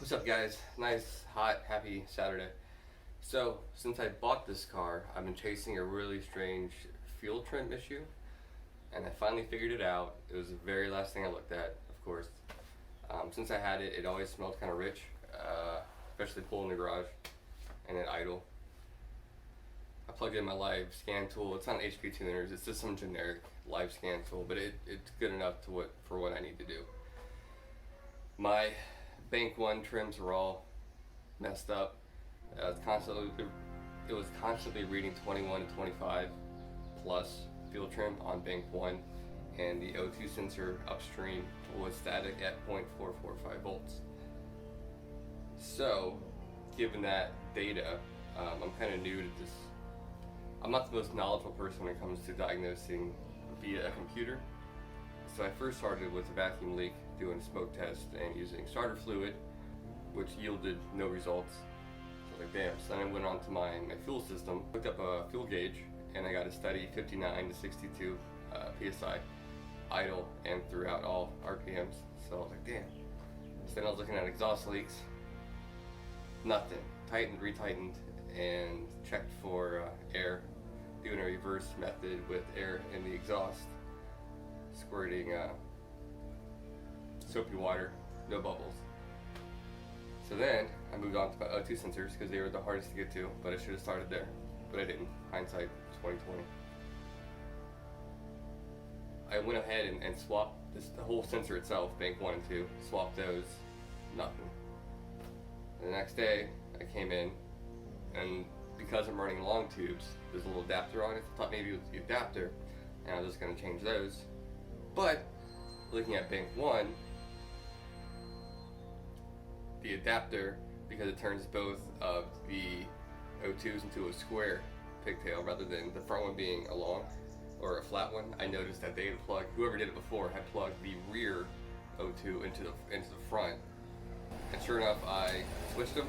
What's up, guys? Nice, hot, happy Saturday. So, since I bought this car, I've been chasing a really strange fuel trim issue, and I finally figured it out. It was the very last thing I looked at, of course. Since I had it, it always smelled kind of rich, especially pulling the garage and at idle. I plugged in my live scan tool. It's not an HP tuners, it's just some generic live scan tool, but it's good enough for what I need to do. My bank one trims were all messed up. It was constantly reading 21 to 25 plus fuel trim on bank one, and the O2 sensor upstream was static at 0.445 volts. So, given that data, I'm kind of new to this. I'm not the most knowledgeable person when it comes to diagnosing via a computer. So I first started with a vacuum leak, doing a smoke test and using starter fluid, which yielded no results. So I was like, damn. So then I went on to my fuel system, hooked up a fuel gauge, and I got a steady 59 to 62 PSI, idle and throughout all RPMs. So I was like, damn. So then I was looking at exhaust leaks, nothing. Tightened, retightened, and checked for air, doing a reverse method with air in the exhaust, squirting soapy water, no bubbles. So then I moved on to my O2 sensors because they were the hardest to get to, but I should have started there, but I didn't. Hindsight 2020. I went ahead and swapped the whole sensor itself, bank 1 and 2, swapped those, nothing. And the next day I came in, and because I'm running long tubes, there's a little adapter on it. I thought maybe it was the adapter, and I was just going to change those. But looking at bank 1, the adapter, because it turns both of the O2s into a square pigtail rather than the front one being a long or a flat one, I noticed that they had plugged, whoever did it before had plugged the rear O2 into the front. And sure enough, I switched them,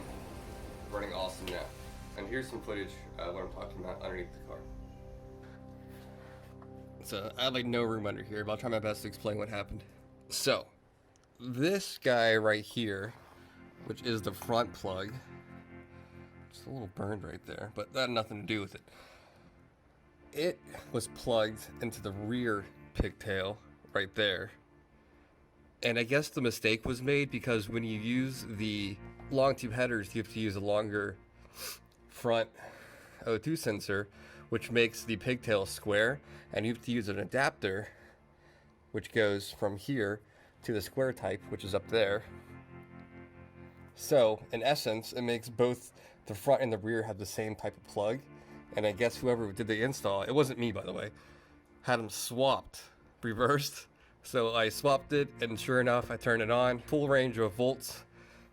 running awesome now. And here's some footage what I'm talking about underneath the car. So I have like no room under here, but I'll try my best to explain what happened. So this guy right here, which is the front plug, just a little burned right there, but that had nothing to do with it. It was plugged into the rear pigtail right there. And I guess the mistake was made because when you use the long tube headers, you have to use a longer front O2 sensor, which makes the pigtail square, and you have to use an adapter which goes from here to the square type, which is up there. So in essence, it makes both the front and the rear have the same type of plug. And I guess whoever did the install, it wasn't me by the way, had them swapped, reversed. So I swapped it, and sure enough, I turned it on, full range of volts.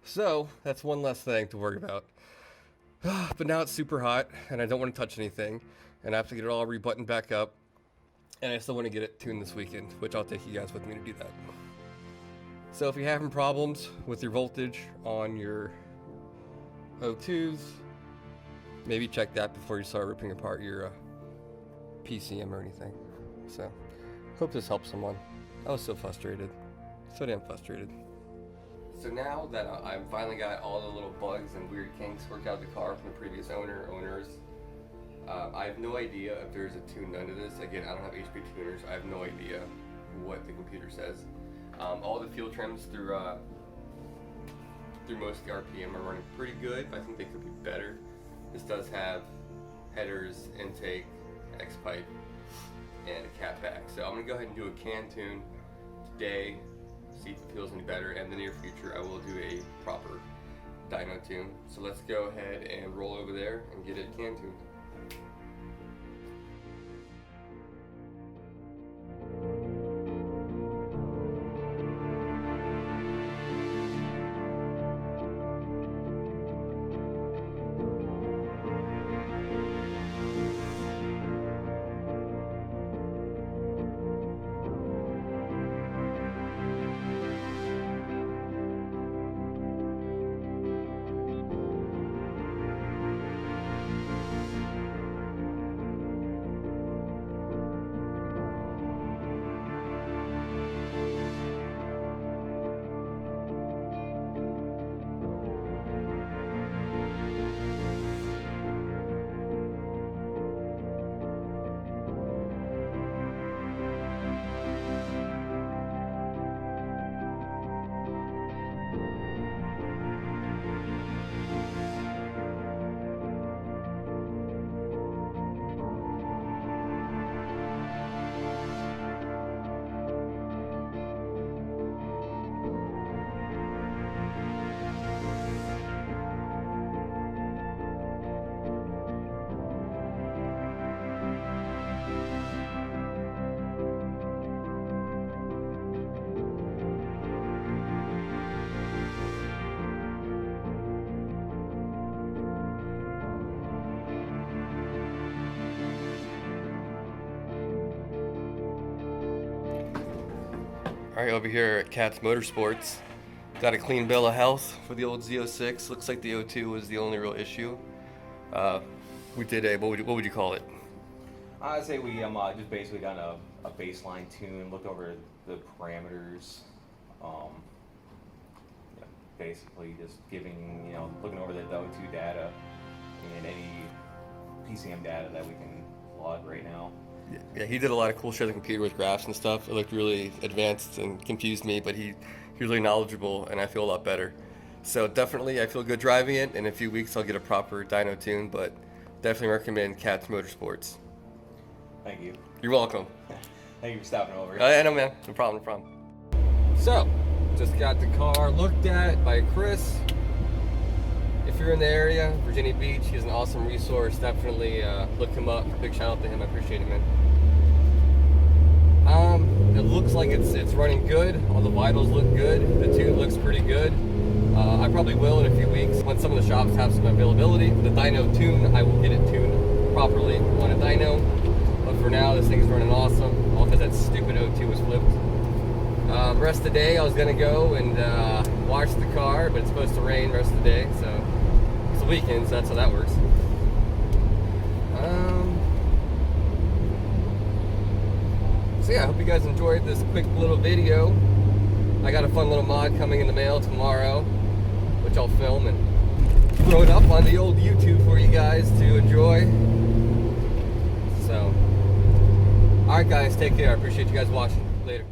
So that's one less thing to worry about. But now it's super hot, and I don't want to touch anything, and I have to get it all rebuttoned back up, and I still want to get it tuned this weekend, which I'll take you guys with me to do that. So if you're having problems with your voltage on your O2s, maybe check that before you start ripping apart your PCM or anything. So, hope this helps someone. I was so frustrated. So damn frustrated. So now that I've finally got all the little bugs and weird kinks worked out of the car from the previous owners, I have no idea if there's a tune under this. Again, I don't have HP tuners. I have no idea what the computer says. All the fuel trims through most of the RPM are running pretty good, but I think they could be better. This does have headers, intake, X-pipe, and a cat back. So I'm going to go ahead and do a can tune today, see if it feels any better, and in the near future I will do a proper dyno tune. So let's go ahead and roll over there and get it can tuned. Alright, over here at Kaatz Motorports, got a clean bill of health for the old Z06. Looks like the O2 was the only real issue. We did a, what would you call it? I'd say we just basically done a baseline tune, looked over the parameters, basically just giving, looking over the O2 data and any PCM data that we can log right now. Yeah, he did a lot of cool shit on the computer with graphs and stuff. It looked really advanced and confused me, but he's really knowledgeable, and I feel a lot better. So definitely, I feel good driving it. In a few weeks, I'll get a proper dyno tune, but definitely recommend Kaatz Motorports. Thank you. You're welcome. Thank you for stopping over. I know, man. No problem, no problem. So, just got the car looked at by Chris. If you're in the area, Virginia Beach, he's an awesome resource. Definitely look him up. Big shout out to him. I appreciate it, man. It looks like it's running good. All the vitals look good. The tune looks pretty good. I probably will in a few weeks when some of the shops have some availability. The dyno tune, I will get it tuned properly on a dyno. But for now, this thing's running awesome. All because that stupid O2 was flipped. The rest of the day, I was gonna go and wash the car, but it's supposed to rain the rest of the day, so it's a weekend, so that's how that works. So yeah, I hope you guys enjoyed this quick little video. I got a fun little mod coming in the mail tomorrow, which I'll film and throw it up on the old YouTube for you guys to enjoy. So, alright guys, take care. I appreciate you guys watching. Later.